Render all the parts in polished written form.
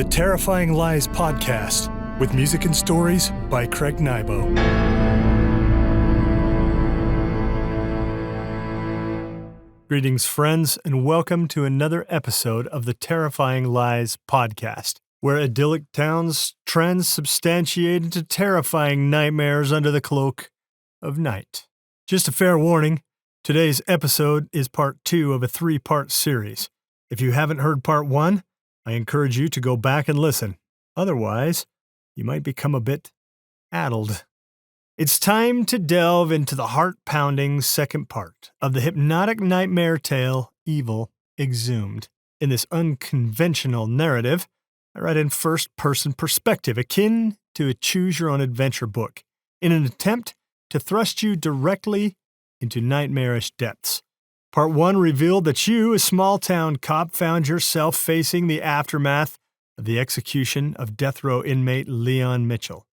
The Terrifying Lies Podcast, with music and stories by Craig Nybo. Greetings, friends, and welcome to another episode of the Terrifying Lies Podcast, where idyllic towns transubstantiate into terrifying nightmares under the cloak of night. Just a fair warning, today's episode is part 2 of a 3-part series. If you haven't heard part 1, I encourage you to go back and listen. Otherwise, you might become a bit addled. It's time to delve into the heart-pounding second part of the hypnotic nightmare tale, Evil Exhumed. In this unconventional narrative, I write in first-person perspective, akin to a choose-your-own-adventure book, in an attempt to thrust you directly into nightmarish depths. Part 1 revealed that you, a small-town cop, found yourself facing the aftermath of the execution of death row inmate Leon Mitchell.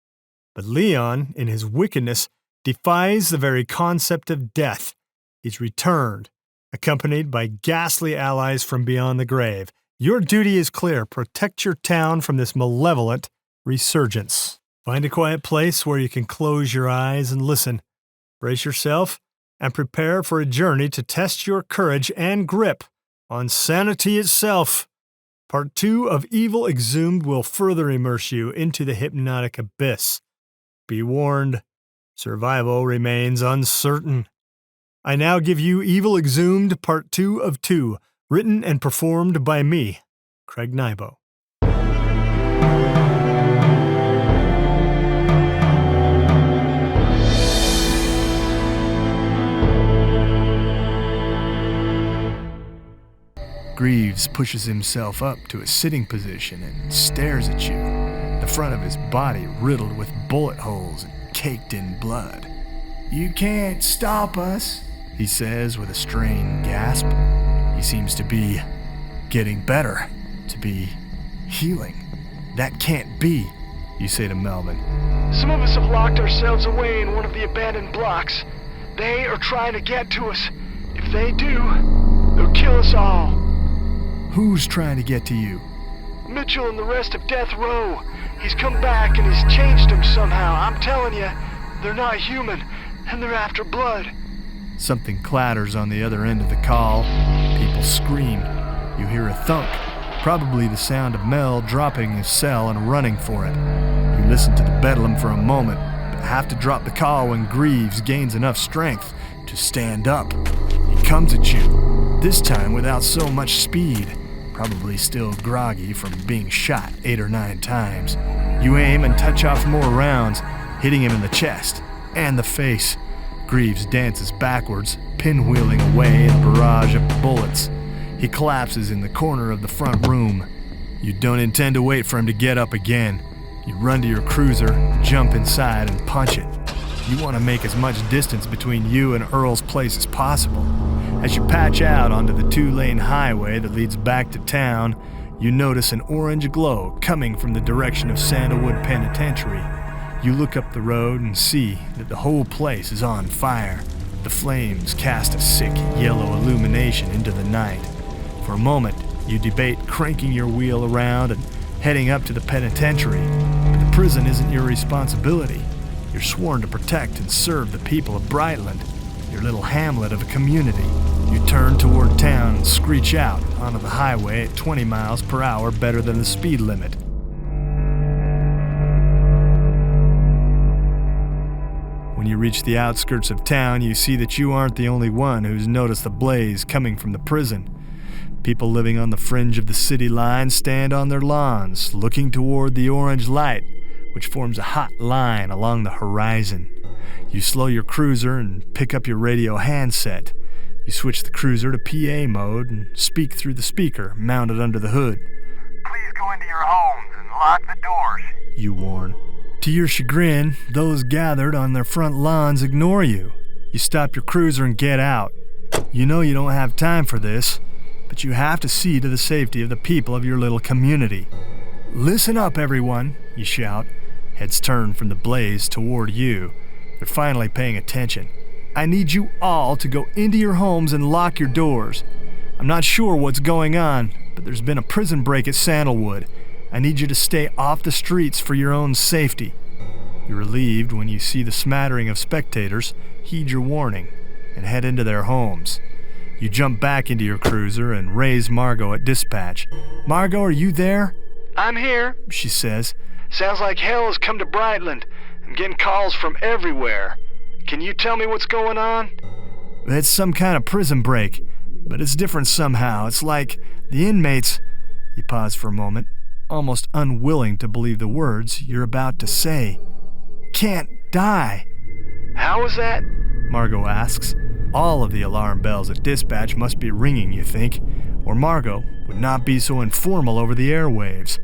But Leon, in his wickedness, defies the very concept of death. He's returned, accompanied by ghastly allies from beyond the grave. Your duty is clear. Protect your town from this malevolent resurgence. Find a quiet place where you can close your eyes and listen. Brace yourself and prepare for a journey to test your courage and grip on sanity itself. Part 2 of Evil Exhumed will further immerse you into the hypnotic abyss. Be warned, survival remains uncertain. I now give you Evil Exhumed Part 2 of 2, written and performed by me, Craig Nybo. Greaves pushes himself up to a sitting position and stares at you, the front of his body riddled with bullet holes and caked in blood. "You can't stop us," he says with a strained gasp. He seems to be getting better, to be healing. "That can't be," you say to Melvin. "Some of us have locked ourselves away in one of the abandoned blocks. They are trying to get to us. If they do, they'll kill us all." "Who's trying to get to you?" "Mitchell and the rest of death row. He's come back and he's changed them somehow. I'm telling you, they're not human, and they're after blood." Something clatters on the other end of the call. People scream. You hear a thunk, probably the sound of Mel dropping his cell and running for it. You listen to the bedlam for a moment, but have to drop the call when Greaves gains enough strength to stand up. He comes at you, this time without so much speed, probably still groggy from being shot 8 or 9 times. You aim and touch off more rounds, hitting him in the chest and the face. Greaves dances backwards, pinwheeling away in a barrage of bullets. He collapses in the corner of the front room. You don't intend to wait for him to get up again. You run to your cruiser, jump inside, and punch it. You want to make as much distance between you and Earl's place as possible. As you patch out onto the 2-lane highway that leads back to town, you notice an orange glow coming from the direction of Sandalwood Penitentiary. You look up the road and see that the whole place is on fire. The flames cast a sick yellow illumination into the night. For a moment, you debate cranking your wheel around and heading up to the penitentiary, but the prison isn't your responsibility. You're sworn to protect and serve the people of Brightland, your little hamlet of a community. You turn toward town and screech out onto the highway at 20 miles per hour, better than the speed limit. When you reach the outskirts of town, you see that you aren't the only one who's noticed the blaze coming from the prison. People living on the fringe of the city line stand on their lawns, looking toward the orange light, which forms a hot line along the horizon. You slow your cruiser and pick up your radio handset. You switch the cruiser to PA mode and speak through the speaker mounted under the hood. "Please go into your homes and lock the doors," you warn. To your chagrin, those gathered on their front lawns ignore you. You stop your cruiser and get out. You know you don't have time for this, but you have to see to the safety of the people of your little community. "Listen up, everyone," you shout. Heads turn from the blaze toward you. They're finally paying attention. "I need you all to go into your homes and lock your doors. I'm not sure what's going on, but there's been a prison break at Sandalwood. I need you to stay off the streets for your own safety." You're relieved when you see the smattering of spectators heed your warning and head into their homes. You jump back into your cruiser and raise Margot at dispatch. "Margot, are you there?" "I'm here," she says. "Sounds like hell has come to Brightland. I'm getting calls from everywhere. Can you tell me what's going on?" "It's some kind of prison break, but it's different somehow. It's like the inmates..." You pause for a moment, almost unwilling to believe the words you're about to say. "Can't die." "How is that?" Margot asks. All of the alarm bells at dispatch must be ringing, you think, or Margot would not be so informal over the airwaves.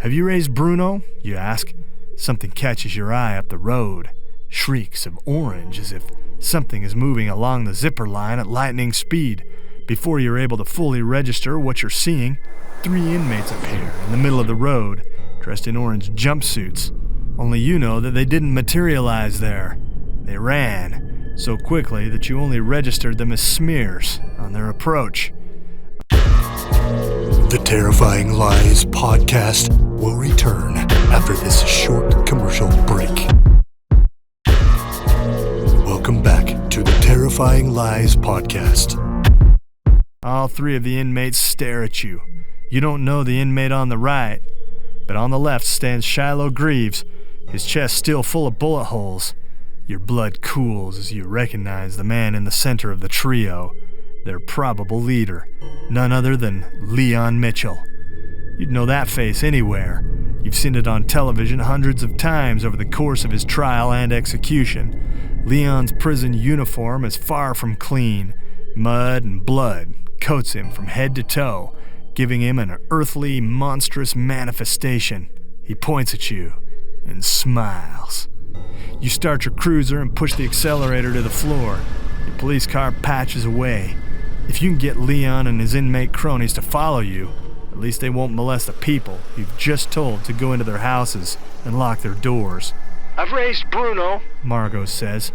"Have you raised Bruno?" you ask. Something catches your eye up the road. Shrieks of orange as if something is moving along the zipper line at lightning speed. Before you're able to fully register what you're seeing, 3 inmates appear in the middle of the road, dressed in orange jumpsuits. Only you know that they didn't materialize there. They ran so quickly that you only registered them as smears on their approach. The Terrifying Lies podcast will return after this short commercial break. Welcome back to the Terrifying Lies podcast. All 3 of the inmates stare at you. You don't know the inmate on the right, but on the left stands Shiloh Greaves, his chest still full of bullet holes. Your blood cools as you recognize the man in the center of the trio, their probable leader, none other than Leon Mitchell. You'd know that face anywhere. You've seen it on television hundreds of times over the course of his trial and execution. Leon's prison uniform is far from clean. Mud and blood coats him from head to toe, giving him an earthly, monstrous manifestation. He points at you and smiles. You start your cruiser and push the accelerator to the floor. Your police car patches away. If you can get Leon and his inmate cronies to follow you, at least they won't molest the people you've just told to go into their houses and lock their doors. "I've raised Bruno," Margot says.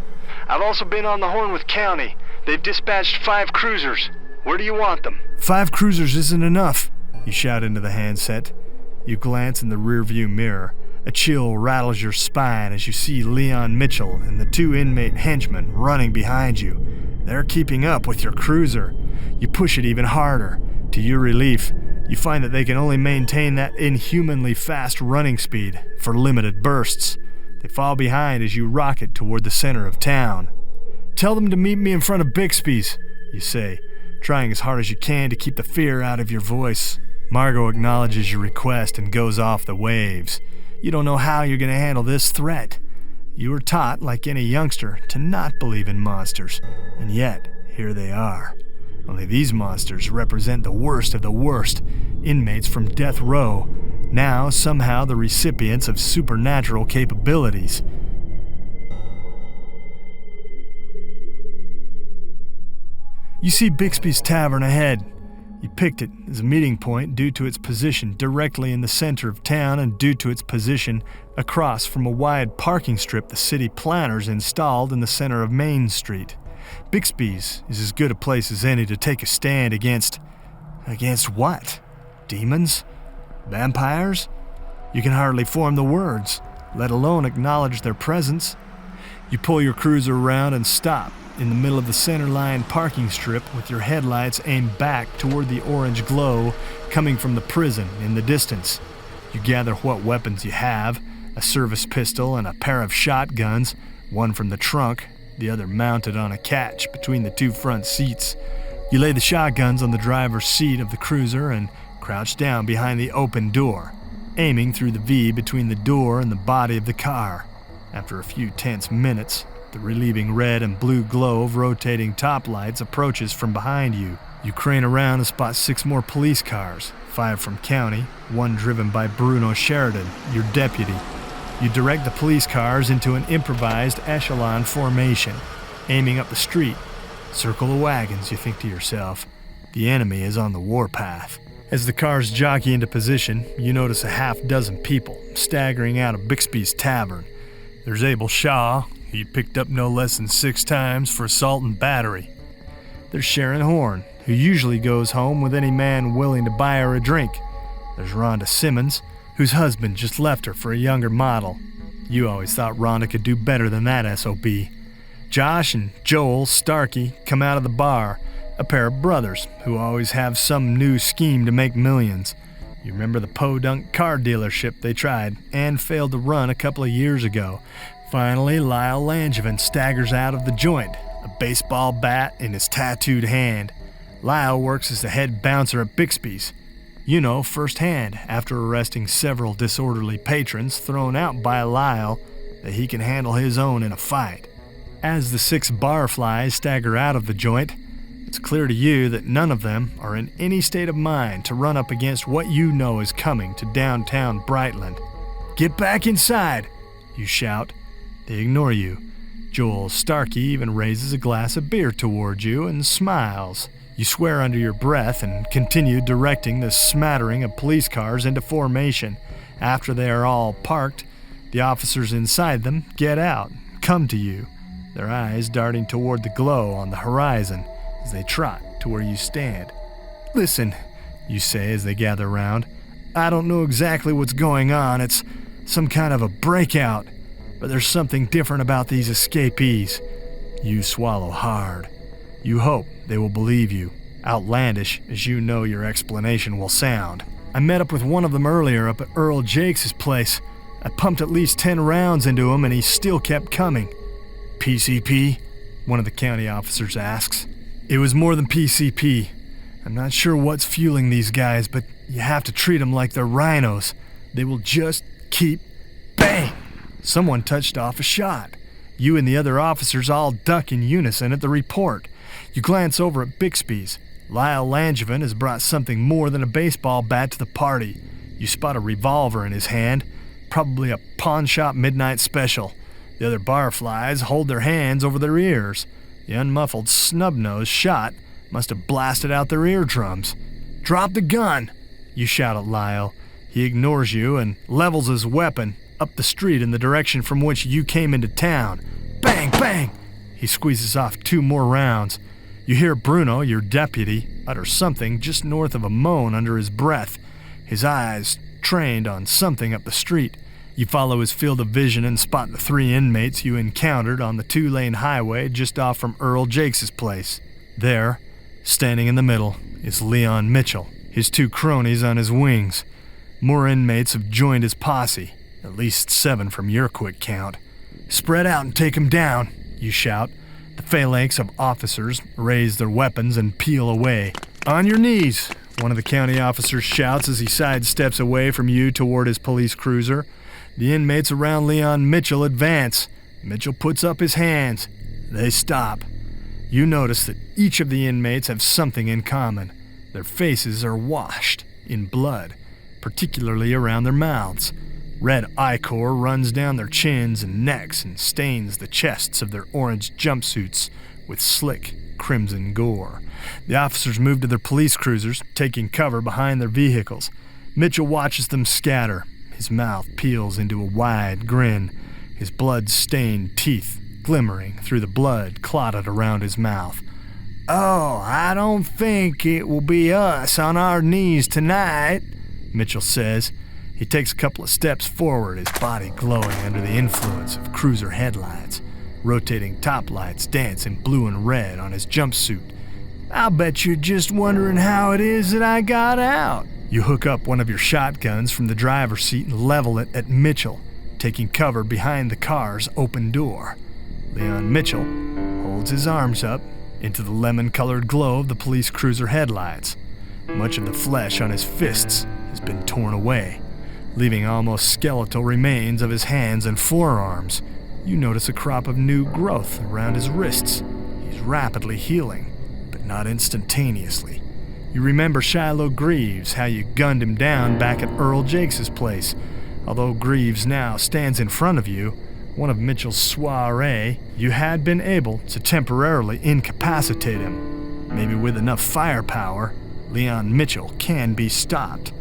"I've also been on the horn with County. They've dispatched 5 cruisers. Where do you want them?" 5 cruisers isn't enough," you shout into the handset. You glance in the rearview mirror. A chill rattles your spine as you see Leon Mitchell and the 2 inmate henchmen running behind you. They're keeping up with your cruiser. You push it even harder. To your relief, you find that they can only maintain that inhumanly fast running speed for limited bursts. They fall behind as you rocket toward the center of town. "Tell them to meet me in front of Bixby's," you say, trying as hard as you can to keep the fear out of your voice. Margot acknowledges your request and goes off the waves. You don't know how you're going to handle this threat. You were taught, like any youngster, to not believe in monsters, and yet, here they are. Only these monsters represent the worst of the worst, inmates from death row, now somehow the recipients of supernatural capabilities. You see Bixby's Tavern ahead. You picked it as a meeting point due to its position directly in the center of town and due to its position across from a wide parking strip the city planners installed in the center of Main Street. Bixby's is as good a place as any to take a stand against what? Demons? Vampires? You can hardly form the words, let alone acknowledge their presence. You pull your cruiser around and stop in the middle of the centerline parking strip with your headlights aimed back toward the orange glow coming from the prison in the distance. You gather what weapons you have, a service pistol and a pair of shotguns, one from the trunk, the other mounted on a catch between the 2 front seats. You lay the shotguns on the driver's seat of the cruiser and crouch down behind the open door, aiming through the V between the door and the body of the car. After a few tense minutes, the relieving red and blue glow of rotating top lights approaches from behind you. You crane around and spot 6 more police cars, 5 from County, 1 driven by Bruno Sheridan, your deputy. You direct the police cars into an improvised echelon formation, aiming up the street. Circle the wagons, you think to yourself. The enemy is on the warpath. As the cars jockey into position, you notice a half-dozen people staggering out of Bixby's Tavern. There's Abel Shaw, who you picked up no less than 6 times for assault and battery. There's Sharon Horn, who usually goes home with any man willing to buy her a drink. There's Rhonda Simmons, whose husband just left her for a younger model. You always thought Rhonda could do better than that SOB. Josh and Joel Starkey come out of the bar, a pair of brothers who always have some new scheme to make millions. You remember the podunk car dealership they tried and failed to run a couple of years ago. Finally, Lyle Langevin staggers out of the joint, a baseball bat in his tattooed hand. Lyle works as the head bouncer at Bixby's. You know firsthand, after arresting several disorderly patrons thrown out by Lyle, that he can handle his own in a fight. As the 6 barflies stagger out of the joint, it's clear to you that none of them are in any state of mind to run up against what you know is coming to downtown Brightland. "Get back inside," you shout. They ignore you. Joel Starkey even raises a glass of beer toward you and smiles. You swear under your breath and continue directing the smattering of police cars into formation. After they are all parked, the officers inside them get out, come to you, their eyes darting toward the glow on the horizon as they trot to where you stand. "Listen," you say as they gather round, "I don't know exactly what's going on. It's some kind of a breakout, but there's something different about these escapees." You swallow hard. You hope they will believe you, outlandish as you know your explanation will sound. "I met up with one of them earlier up at Earl Jakes' place. I pumped at least 10 rounds into him and he still kept coming." "PCP?" one of the county officers asks. "It was more than PCP. I'm not sure what's fueling these guys, but you have to treat them like they're rhinos. They will just keep bang!" Someone touched off a shot. You and the other officers all duck in unison at the report. You glance over at Bixby's. Lyle Langevin has brought something more than a baseball bat to the party. You spot a revolver in his hand, probably a pawn shop midnight special. The other barflies hold their hands over their ears. The unmuffled snub-nosed shot must have blasted out their eardrums. "Drop the gun!" you shout at Lyle. He ignores you and levels his weapon up the street in the direction from which you came into town. Bang, bang! He squeezes off 2 more rounds. You hear Bruno, your deputy, utter something just north of a moan under his breath, his eyes trained on something up the street. You follow his field of vision and spot the 3 inmates you encountered on the 2-lane highway just off from Earl Jakes' place. There, standing in the middle, is Leon Mitchell, his 2 cronies on his wings. More inmates have joined his posse, at least 7 from your quick count. "Spread out and take him down," you shout. The phalanx of officers raise their weapons and peel away. "On your knees," one of the county officers shouts as he sidesteps away from you toward his police cruiser. The inmates around Leon Mitchell advance. Mitchell puts up his hands. They stop. You notice that each of the inmates have something in common. Their faces are washed in blood, particularly around their mouths. Red ichor runs down their chins and necks and stains the chests of their orange jumpsuits with slick crimson gore. The officers move to their police cruisers, taking cover behind their vehicles. Mitchell watches them scatter. His mouth peels into a wide grin, his blood-stained teeth glimmering through the blood clotted around his mouth. "Oh, I don't think it will be us on our knees tonight," Mitchell says. He takes a couple of steps forward, his body glowing under the influence of cruiser headlights. Rotating top lights dance in blue and red on his jumpsuit. "I'll bet you're just wondering how it is that I got out." You hook up one of your shotguns from the driver's seat and level it at Mitchell, taking cover behind the car's open door. Leon Mitchell holds his arms up into the lemon-colored glow of the police cruiser headlights. Much of the flesh on his fists has been torn away, leaving almost skeletal remains of his hands and forearms. You notice a crop of new growth around his wrists. He's rapidly healing, but not instantaneously. You remember Shiloh Greaves, how you gunned him down back at Earl Jakes' place. Although Greaves now stands in front of you, one of Mitchell's soiree, you had been able to temporarily incapacitate him. Maybe with enough firepower, Leon Mitchell can be stopped.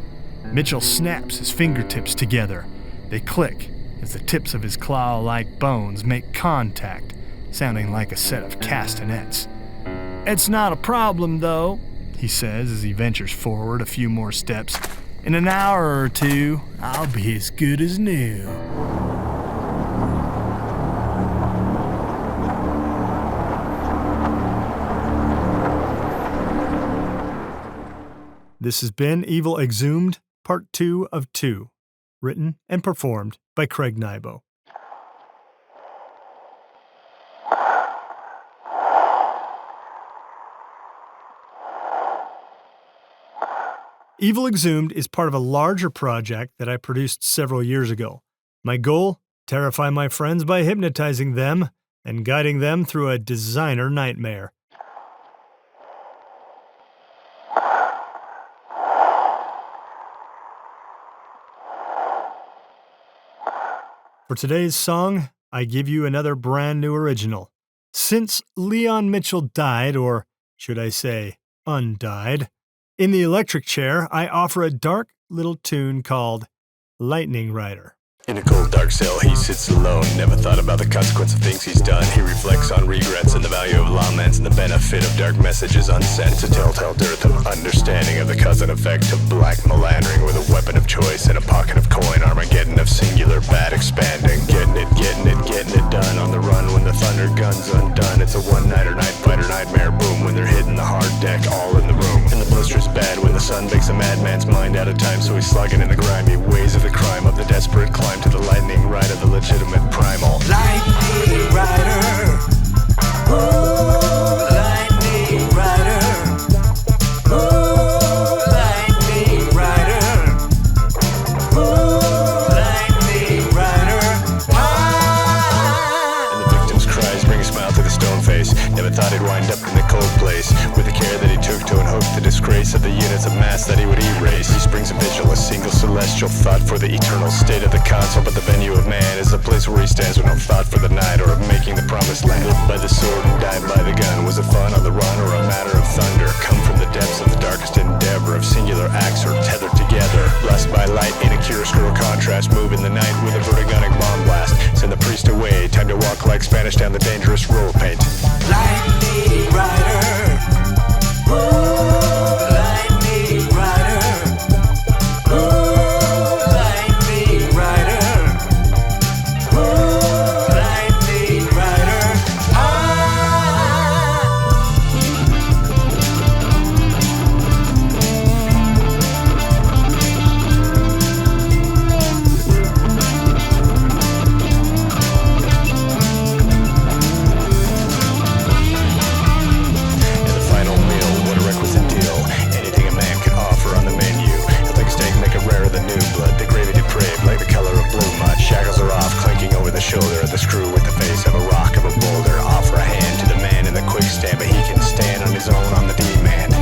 Mitchell snaps his fingertips together. They click as the tips of his claw-like bones make contact, sounding like a set of castanets. "It's not a problem, though," he says as he ventures forward a few more steps. In an hour or two, I'll be as good as new. This has been Evil Exhumed, Part 2 of 2, written and performed by Craig Nybo. Evil Exhumed is part of a larger project that I produced several years ago. My goal? Terrify my friends by hypnotizing them and guiding them through a designer nightmare. For today's song, I give you another brand new original. Since Leon Mitchell died, or should I say, undied, in the electric chair, I offer a dark little tune called Lightning Rider. In a cold, dark cell, he sits alone. Never thought about the consequence of things he's done. He reflects on regrets and the value of laments and the benefit of dark messages unsent. A telltale dearth of understanding of the cause and effect of black malandering with a weapon of choice and a pocket of coin. Armageddon of singular bad expanding. Getting it done. On the run when the thunder gun's undone. It's a one-nighter, night fighter, nightmare boom. When they're hitting the hard deck, all in the room. And the blister's bad when the sun makes a madman's mind out of time. So he's slugging in the grimy ways of the crime of the desperate climb to the lightning rider, the legitimate primal. Lightning rider, ooh, lightning rider, ooh, lightning rider, ooh, lightning rider. And the victim's cries bring a smile to the stone face. Never thought he'd wind up in the cold place. With the care that he took to unhook the disgrace of the units of mass that he would erase. He springs a vigil, a single celestial thought for the eternal state of the console. But the venue of man is a place where he stands with no thought for the night or of making the promised land. Lived by the sword and died by the gun. Was it fun on the run or a matter of thunder? Come from the depths of the darkest endeavor of singular acts or tethered together. Blessed by light in a chiaroscuro contrast. Move in the night with a vertigonic bomb blast. Send the priest away. Time to walk like Spanish down the dangerous road paint. Lightning rider, ooh, lightning rider, ooh, lightning rider, ooh, lightning rider. And the final meal, what a requisite deal. Anything a man could offer on the menu. He'll take a steak, make it rarer than new blood. The gravy depraved, like the color of blue mud. Shackles are off, clinking over the shoulder of the screw with the face of a rock of a boulder. Offer a hand to the man in the quick stand, but he can stand on his own on the demand.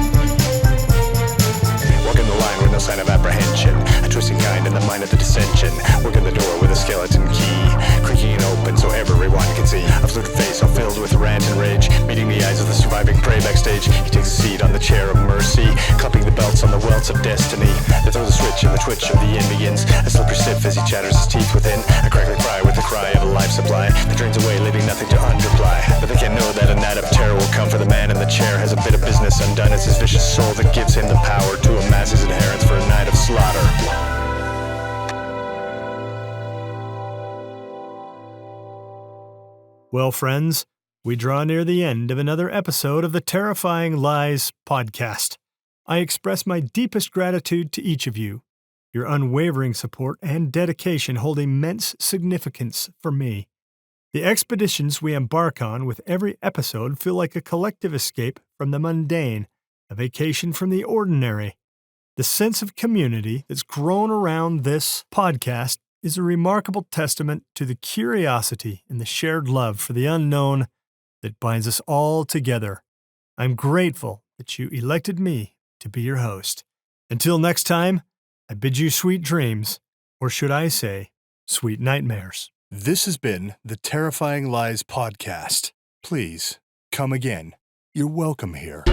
Walking the line with no sign of apprehension. A twisting kind in the mind of the dissension. Working the door with a skeleton key. Creaking it open so everyone can see. A fluted face all filled with rant and rage. Meeting the eyes of the surviving prey backstage. He takes a seat on the chair of mercy. Clapping the belts on the welts of destiny. They throw the switch and the twitch of the end begins. A slippery sip as he chatters his teeth within. A crackling cry with the cry of a life supply. That drains away leaving nothing to underply. But they can't know that a night of terror will come for the man in the chair. Has a bit of business undone. It's his vicious soul that gives him the power to amass his inheritance for a night of slaughter. Well, friends, we draw near the end of another episode of the Terrifying Lies podcast. I express my deepest gratitude to each of you. Your unwavering support and dedication hold immense significance for me. The expeditions we embark on with every episode feel like a collective escape from the mundane, a vacation from the ordinary. The sense of community that's grown around this podcast is a remarkable testament to the curiosity and the shared love for the unknown that binds us all together. I'm grateful that you elected me to be your host. Until next time, I bid you sweet dreams, or should I say, sweet nightmares. This has been the Terrifying Lies podcast. Please come again. You're welcome here.